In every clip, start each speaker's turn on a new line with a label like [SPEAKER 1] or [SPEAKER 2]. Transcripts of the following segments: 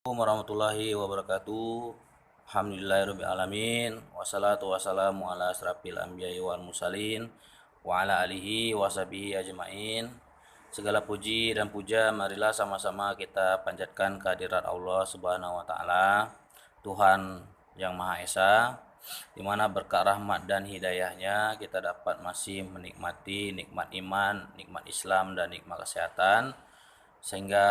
[SPEAKER 1] Warahmatullahi wabarakatuh. Alhamdulillahirrabbilalamin. Wassalatu wassalamu ala asrafil anbiya'i wal mursalin wa ala alihi washabihi ajmain. Segala puji dan puja marilah sama-sama kita panjatkan kehadirat Allah Subhanahu wa taala, Tuhan yang Maha Esa, di mana berkat rahmat dan hidayahnya kita dapat masih menikmati nikmat iman, nikmat Islam dan nikmat kesehatan, sehingga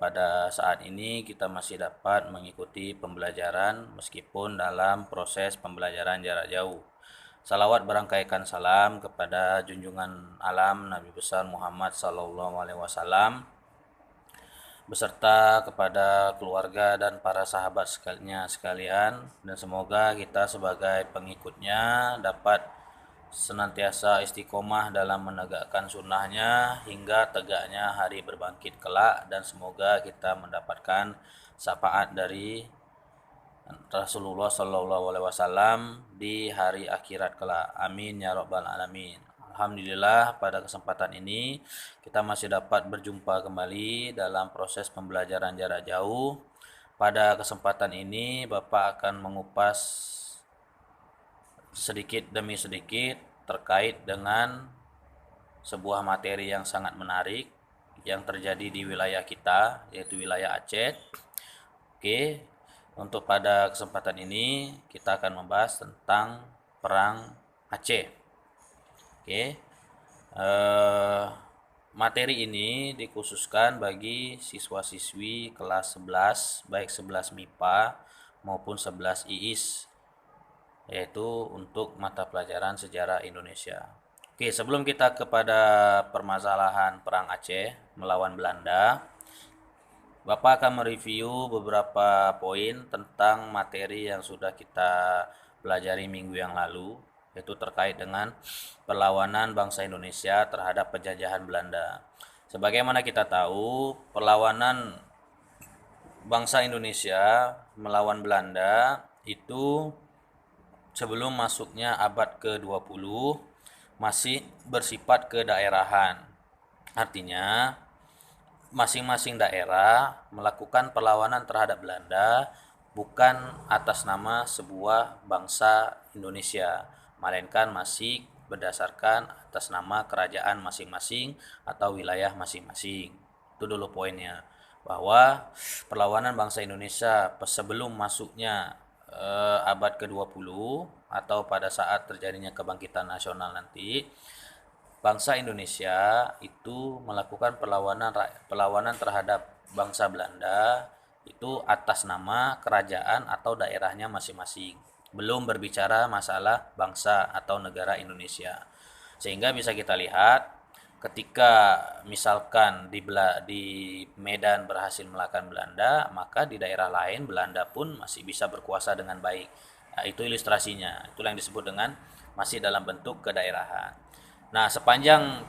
[SPEAKER 1] pada saat ini kita masih dapat mengikuti pembelajaran meskipun dalam proses pembelajaran jarak jauh. Salawat berangkaikan salam kepada junjungan alam Nabi besar Muhammad SAW beserta kepada keluarga dan para sahabat sekalian, dan semoga kita sebagai pengikutnya dapat senantiasa istiqomah dalam menegakkan sunnahnya hingga tegaknya hari berbangkit kelak, dan semoga kita mendapatkan syafaat dari Rasulullah SAW di hari akhirat kelak. Amin ya rabbal alamin. Alhamdulillah, pada kesempatan ini kita masih dapat berjumpa kembali dalam proses pembelajaran jarak jauh. Pada kesempatan ini Bapak akan mengupas sedikit demi sedikit terkait dengan sebuah materi yang sangat menarik yang terjadi di wilayah kita, yaitu wilayah Aceh. Oke, untuk pada kesempatan ini kita akan membahas tentang perang Aceh. Oke, materi ini dikhususkan bagi siswa-siswi kelas 11, baik 11 MIPA maupun 11 IIS, yaitu untuk mata pelajaran sejarah Indonesia. Oke, sebelum kita kepada permasalahan perang Aceh melawan Belanda, Bapak akan mereview beberapa poin tentang materi yang sudah kita pelajari minggu yang lalu, yaitu terkait dengan perlawanan bangsa Indonesia terhadap penjajahan Belanda. Sebagaimana kita tahu, perlawanan bangsa Indonesia melawan Belanda itu sebelum masuknya abad ke-20 masih bersifat kedaerahan. Artinya, masing-masing daerah melakukan perlawanan terhadap Belanda bukan atas nama sebuah bangsa Indonesia, melainkan masih berdasarkan atas nama kerajaan masing-masing atau wilayah masing-masing. Itu dulu poinnya, bahwa perlawanan bangsa Indonesia sebelum masuknya abad ke-20 atau pada saat terjadinya kebangkitan nasional nanti, bangsa Indonesia itu melakukan perlawanan terhadap bangsa Belanda itu atas nama kerajaan atau daerahnya masing-masing, belum berbicara masalah bangsa atau negara Indonesia. Sehingga bisa kita lihat ketika misalkan di Medan berhasil mengalahkan Belanda, maka di daerah lain Belanda pun masih bisa berkuasa dengan baik. Nah, itu ilustrasinya. Itulah yang disebut dengan masih dalam bentuk kedaerahan. Nah, sepanjang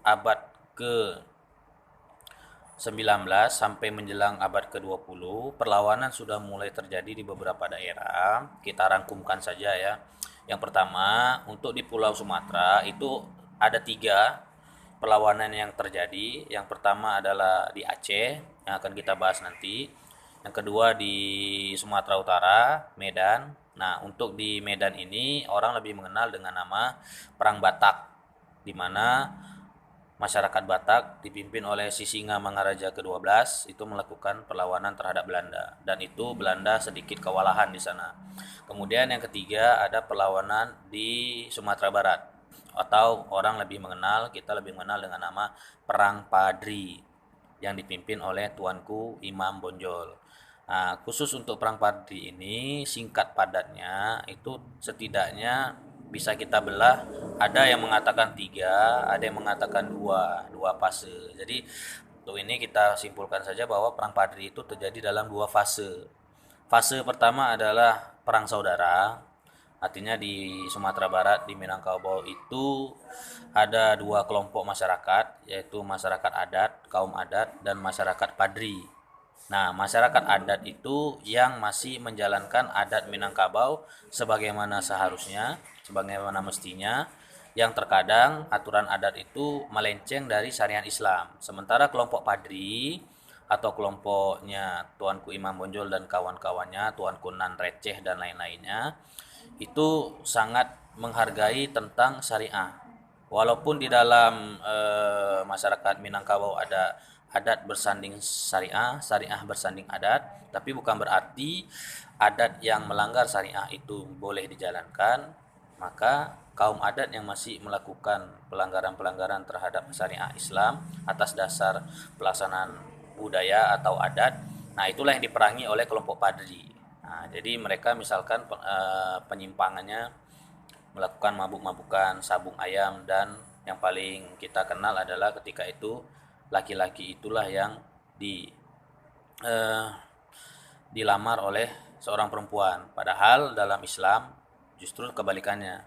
[SPEAKER 1] abad ke-19 sampai menjelang abad ke-20, perlawanan sudah mulai terjadi di beberapa daerah. Kita rangkumkan saja ya. Yang pertama, untuk di Pulau Sumatera itu ada 3 perlawanan yang terjadi. Yang pertama adalah di Aceh, yang akan kita bahas nanti. Yang kedua di Sumatera Utara, Medan. Nah, untuk di Medan ini orang lebih mengenal dengan nama Perang Batak, di mana masyarakat Batak dipimpin oleh Sisinga Mangaraja ke-12 itu melakukan perlawanan terhadap Belanda, dan itu Belanda sedikit kewalahan di sana. Kemudian yang ketiga ada perlawanan di Sumatera Barat, atau kita lebih mengenal dengan nama Perang Padri, yang dipimpin oleh Tuanku Imam Bonjol. Nah, khusus untuk Perang Padri ini, singkat padatnya itu setidaknya bisa kita belah, ada yang mengatakan 3, ada yang mengatakan 2 fase. Jadi untuk ini kita simpulkan saja bahwa Perang Padri itu terjadi dalam 2 fase. Fase pertama adalah perang saudara, artinya di Sumatera Barat, di Minangkabau itu ada 2 kelompok masyarakat, yaitu masyarakat adat, kaum adat, dan masyarakat Padri. Nah, masyarakat adat itu yang masih menjalankan adat Minangkabau sebagaimana seharusnya, sebagaimana mestinya, yang terkadang aturan adat itu melenceng dari syariat Islam. Sementara kelompok Padri atau kelompoknya Tuanku Imam Bonjol dan kawan-kawannya, Tuanku Nan Receh dan lain-lainnya, itu sangat menghargai tentang syariah. Walaupun di dalam masyarakat Minangkabau ada adat bersanding syariah, syariah bersanding adat, tapi bukan berarti adat yang melanggar syariah itu boleh dijalankan. Maka kaum adat yang masih melakukan pelanggaran-pelanggaran terhadap syariah Islam atas dasar pelaksanaan budaya atau adat, nah itulah yang diperangi oleh kelompok Padri. Nah, jadi mereka misalkan penyimpangannya melakukan mabuk-mabukan, sabung ayam, dan yang paling kita kenal adalah ketika itu laki-laki itulah yang eh, dilamar oleh seorang perempuan. Padahal dalam Islam justru kebalikannya,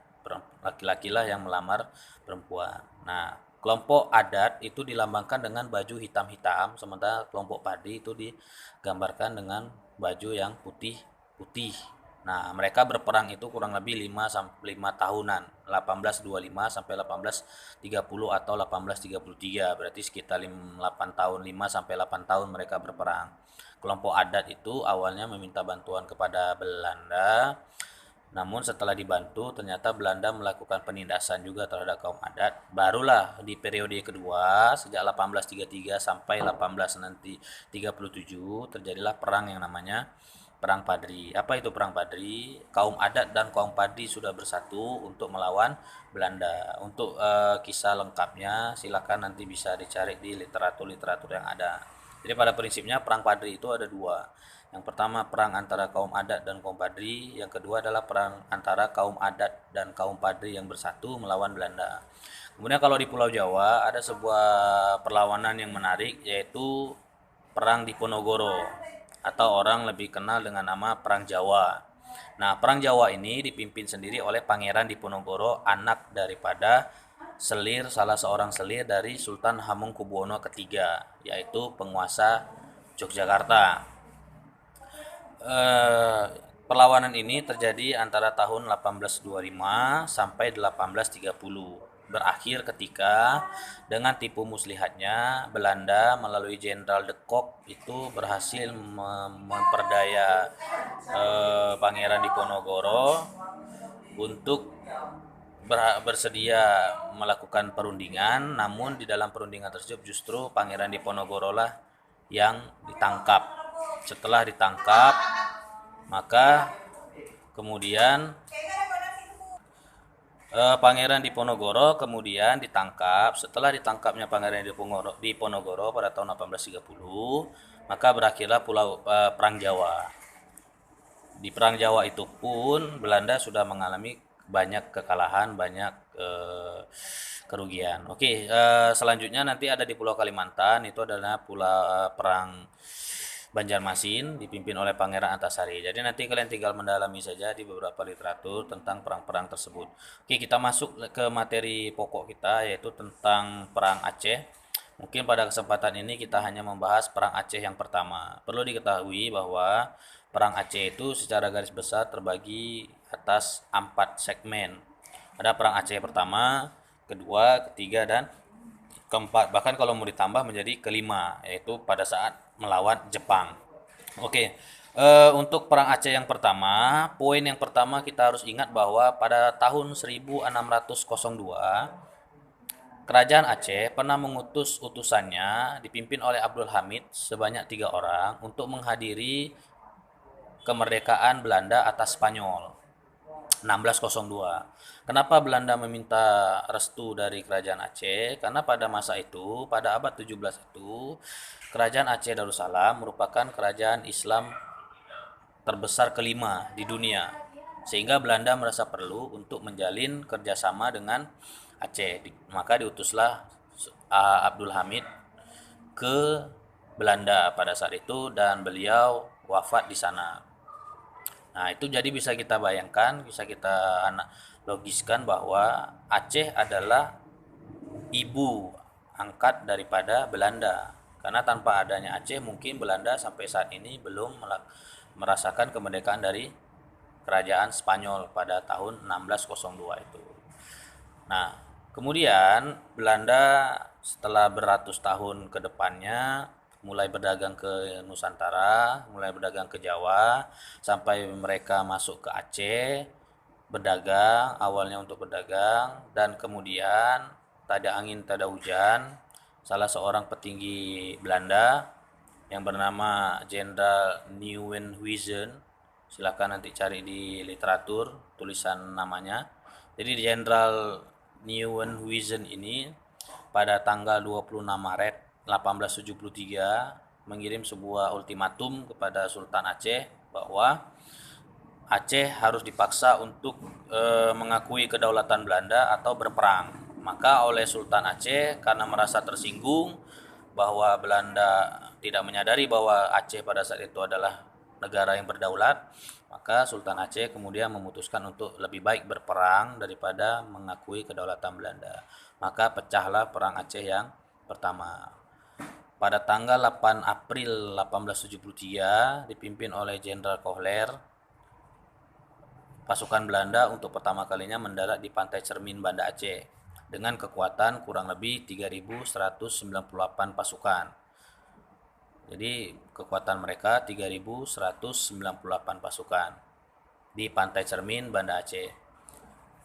[SPEAKER 1] laki-laki lah yang melamar perempuan. Nah, kelompok adat itu dilambangkan dengan baju hitam-hitam, sementara kelompok padi itu digambarkan dengan baju yang putih-putih. Nah, mereka berperang itu kurang lebih 5 tahunan, 1825 sampai 1830 atau 1833. Berarti sekitar 8 tahun, 5 sampai 8 tahun mereka berperang. Kelompok adat itu awalnya meminta bantuan kepada Belanda, namun setelah dibantu ternyata Belanda melakukan penindasan juga terhadap kaum adat. Barulah di periode kedua sejak 1833 sampai 1837 terjadilah perang yang namanya Perang Padri. Apa itu Perang Padri? Kaum adat dan kaum Padri sudah bersatu untuk melawan Belanda. Untuk kisah lengkapnya silakan nanti bisa dicari di literatur-literatur yang ada. Jadi pada prinsipnya Perang Padri itu ada dua. Yang pertama perang antara kaum adat dan kaum Padri, yang kedua adalah perang antara kaum adat dan kaum Padri yang bersatu melawan Belanda. Kemudian kalau di Pulau Jawa ada sebuah perlawanan yang menarik, yaitu Perang Diponegoro atau orang lebih kenal dengan nama Perang Jawa. Nah, Perang Jawa ini dipimpin sendiri oleh Pangeran Diponegoro, anak daripada salah seorang selir dari Sultan Hamengkubuwono III, yaitu penguasa Yogyakarta. Eh, Perlawanan ini terjadi antara tahun 1825 sampai 1830. Berakhir ketika dengan tipu muslihatnya Belanda melalui Jenderal de Kock itu berhasil memperdaya Pangeran Diponegoro untuk bersedia melakukan perundingan, namun di dalam perundingan tersebut justru Pangeran Diponegoro lah yang ditangkap. Setelah ditangkap, maka kemudian Pangeran Diponegoro kemudian ditangkap. Setelah ditangkapnya Pangeran Diponegoro pada tahun 1830, maka berakhirlah Perang Jawa. Di Perang Jawa itu pun Belanda sudah mengalami banyak kekalahan, banyak kerugian. Oke, selanjutnya nanti ada di Pulau Kalimantan, itu adalah Perang Banjarmasin dipimpin oleh Pangeran Antasari. Jadi nanti kalian tinggal mendalami saja di beberapa literatur tentang perang-perang tersebut. Oke, kita masuk ke materi pokok kita, yaitu tentang Perang Aceh. Mungkin pada kesempatan ini kita hanya membahas Perang Aceh yang pertama. Perlu diketahui bahwa Perang Aceh itu secara garis besar terbagi atas 4 segmen. Ada Perang Aceh pertama, kedua, ketiga, dan keempat. Bahkan kalau mau ditambah menjadi kelima, yaitu pada saat melawan Jepang. Oke, untuk Perang Aceh yang pertama, poin yang pertama kita harus ingat bahwa pada tahun 1602, Kerajaan Aceh pernah mengutus utusannya dipimpin oleh Abdul Hamid sebanyak 3 orang untuk menghadiri kemerdekaan Belanda atas Spanyol 1602. Kenapa Belanda meminta restu dari Kerajaan Aceh? Karena pada masa itu, pada abad 17 itu, Kerajaan Aceh Darussalam merupakan kerajaan Islam terbesar kelima di dunia. Sehingga Belanda merasa perlu untuk menjalin kerjasama dengan Aceh. Maka diutuslah Abdul Hamid ke Belanda pada saat itu dan beliau wafat di sana. Nah, itu jadi bisa kita bayangkan, bisa kita logiskan bahwa Aceh adalah ibu angkat daripada Belanda. Karena tanpa adanya Aceh mungkin Belanda sampai saat ini belum merasakan kemerdekaan dari kerajaan Spanyol pada tahun 1602 itu. Nah, kemudian Belanda setelah beratus tahun ke depannya mulai berdagang ke Nusantara, mulai berdagang ke Jawa, sampai mereka masuk ke Aceh, berdagang, awalnya untuk berdagang, dan kemudian tak ada angin, tak ada hujan, salah seorang petinggi Belanda yang bernama Jenderal Nieuwenhuizen, silakan nanti cari di literatur tulisan namanya. Jadi Jenderal Nieuwenhuizen ini pada tanggal 26 Maret 1873 mengirim sebuah ultimatum kepada Sultan Aceh bahwa Aceh harus dipaksa untuk mengakui kedaulatan Belanda atau berperang. Maka oleh Sultan Aceh karena merasa tersinggung bahwa Belanda tidak menyadari bahwa Aceh pada saat itu adalah negara yang berdaulat, maka Sultan Aceh kemudian memutuskan untuk lebih baik berperang daripada mengakui kedaulatan Belanda. Maka pecahlah perang Aceh yang pertama. Pada tanggal 8 April 1873 dipimpin oleh Jenderal Kohler, pasukan Belanda untuk pertama kalinya mendarat di pantai Cermin, Banda Aceh dengan kekuatan kurang lebih 3.198 pasukan. Jadi kekuatan mereka 3.198 pasukan di pantai Cermin, Banda Aceh.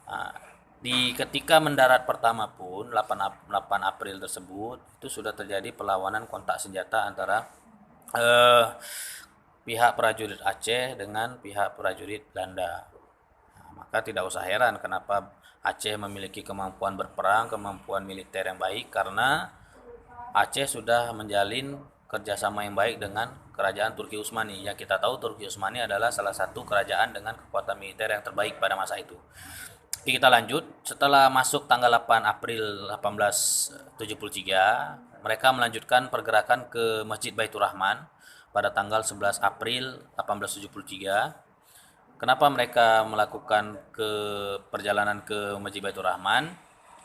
[SPEAKER 1] Nah, di ketika mendarat pertama pun 8 April tersebut itu sudah terjadi perlawanan kontak senjata antara eh, pihak prajurit Aceh dengan pihak prajurit Belanda. Maka tidak usah heran kenapa Aceh memiliki kemampuan berperang, kemampuan militer yang baik, karena Aceh sudah menjalin kerjasama yang baik dengan kerajaan Turki Utsmani. Yang kita tahu Turki Utsmani adalah salah satu kerajaan dengan kekuatan militer yang terbaik pada masa itu. Oke, kita lanjut. Setelah masuk tanggal 8 April 1873, mereka melanjutkan pergerakan ke Masjid Baitur Rahman pada tanggal 11 April 1873. Kenapa mereka melakukan perjalanan ke Masjid Baitur Rahman?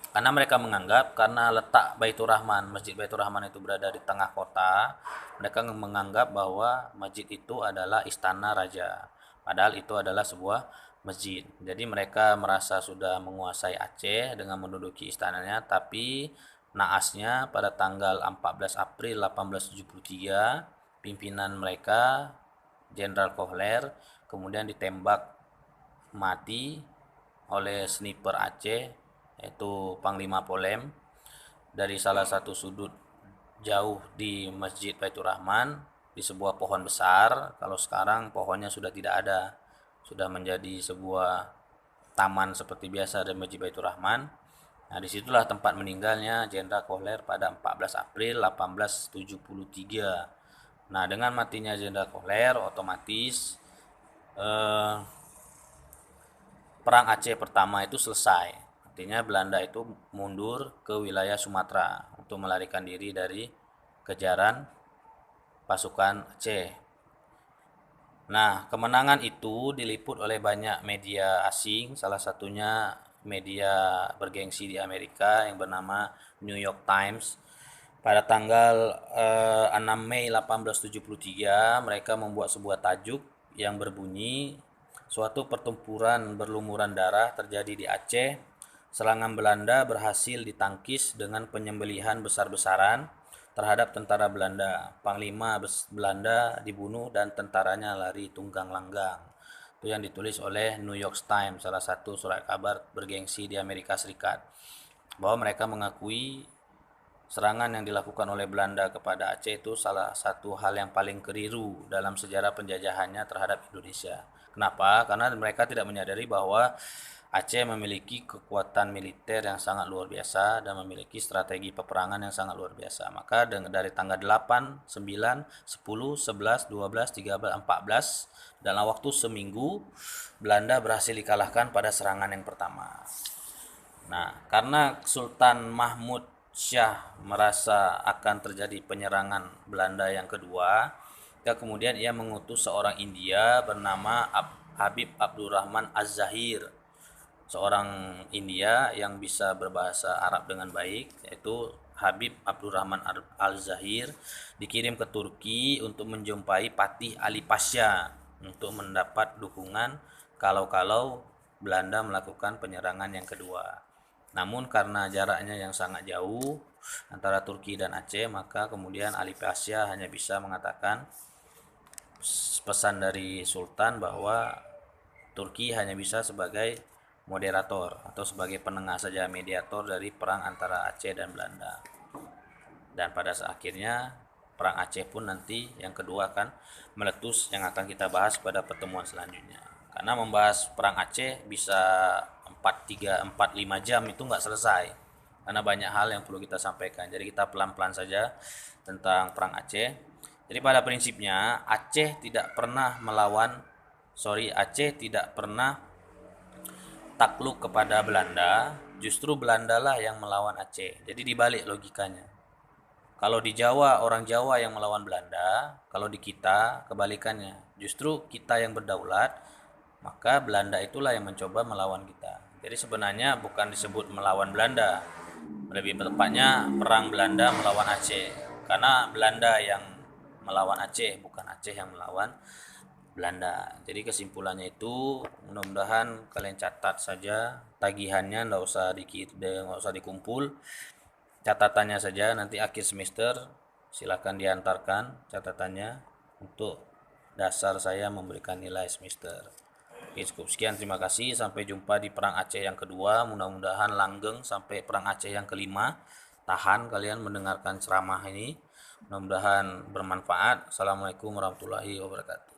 [SPEAKER 1] Karena mereka menganggap karena letak Baitur Rahman, Masjid Baitur Rahman itu berada di tengah kota, mereka menganggap bahwa masjid itu adalah istana raja. Padahal itu adalah sebuah masjid. Jadi mereka merasa sudah menguasai Aceh dengan menduduki istananya, tapi naasnya pada tanggal 14 April 1873 pimpinan mereka Jenderal Kohler kemudian ditembak mati oleh sniper Aceh yaitu Panglima Polem dari salah satu sudut jauh di Masjid Baitur Rahman di sebuah pohon besar. Kalau sekarang pohonnya sudah tidak ada, sudah menjadi sebuah taman seperti biasa dari Masjid Baitur Rahman. Nah, disitulah tempat meninggalnya Jenderal Kohler pada 14 April 1873. Nah, dengan matinya Jenderal Kohler, otomatis eh, Perang Aceh pertama itu selesai. Artinya Belanda itu mundur ke wilayah Sumatera untuk melarikan diri dari kejaran pasukan Aceh. Nah, kemenangan itu diliput oleh banyak media asing, salah satunya media bergengsi di Amerika yang bernama New York Times. Pada tanggal 6 Mei 1873, mereka membuat sebuah tajuk yang berbunyi, suatu pertempuran berlumuran darah terjadi di Aceh. Serangan Belanda berhasil ditangkis dengan penyembelihan besar-besaran terhadap tentara Belanda. Panglima Belanda dibunuh dan tentaranya lari tunggang langgang. Itu yang ditulis oleh New York Times, salah satu surat kabar bergengsi di Amerika Serikat. Bahwa mereka mengakui serangan yang dilakukan oleh Belanda kepada Aceh itu salah satu hal yang paling keliru dalam sejarah penjajahannya terhadap Indonesia. Kenapa? Karena mereka tidak menyadari bahwa Aceh memiliki kekuatan militer yang sangat luar biasa dan memiliki strategi peperangan yang sangat luar biasa. Maka dari tanggal 8, 9, 10, 11, 12, 13, 14 dalam waktu seminggu Belanda berhasil dikalahkan pada serangan yang pertama. Nah, karena Sultan Mahmud Syah merasa akan terjadi penyerangan Belanda yang kedua, kemudian ia mengutus seorang India bernama Habib Abdurrahman Az-Zahir, seorang India yang bisa berbahasa Arab dengan baik, yaitu Habib Abdurrahman Al-Zahir dikirim ke Turki untuk menjumpai Patih Ali Pasha untuk mendapat dukungan kalau-kalau Belanda melakukan penyerangan yang kedua. Namun karena jaraknya yang sangat jauh antara Turki dan Aceh, maka kemudian Ali Pasha hanya bisa mengatakan pesan dari Sultan bahwa Turki hanya bisa sebagai moderator atau sebagai penengah saja, mediator dari perang antara Aceh dan Belanda. Dan pada akhirnya perang Aceh pun nanti yang kedua akan meletus, yang akan kita bahas pada pertemuan selanjutnya. Karena membahas perang Aceh bisa 4 3 4 5 jam itu nggak selesai, karena banyak hal yang perlu kita sampaikan. Jadi kita pelan-pelan saja tentang perang Aceh. Jadi pada prinsipnya Aceh tidak pernah takluk kepada Belanda, justru Belanda lah yang melawan Aceh. Jadi dibalik logikanya. Kalau di Jawa, orang Jawa yang melawan Belanda, kalau di kita kebalikannya. Justru kita yang berdaulat, maka Belanda itulah yang mencoba melawan kita. Jadi sebenarnya bukan disebut melawan Belanda, lebih tepatnya perang Belanda melawan Aceh. Karena Belanda yang melawan Aceh, bukan Aceh yang melawan Belanda. Jadi kesimpulannya itu, mudah-mudahan kalian catat saja tagihannya, nggak usah dikumpul, catatannya saja. Nanti akhir semester silakan diantarkan catatannya untuk dasar saya memberikan nilai semester. Oke, cukup sekian, terima kasih, sampai jumpa di perang Aceh yang kedua. Mudah-mudahan langgeng sampai perang Aceh yang kelima. Tahan kalian mendengarkan ceramah ini, mudah-mudahan bermanfaat. Assalamualaikum warahmatullahi wabarakatuh.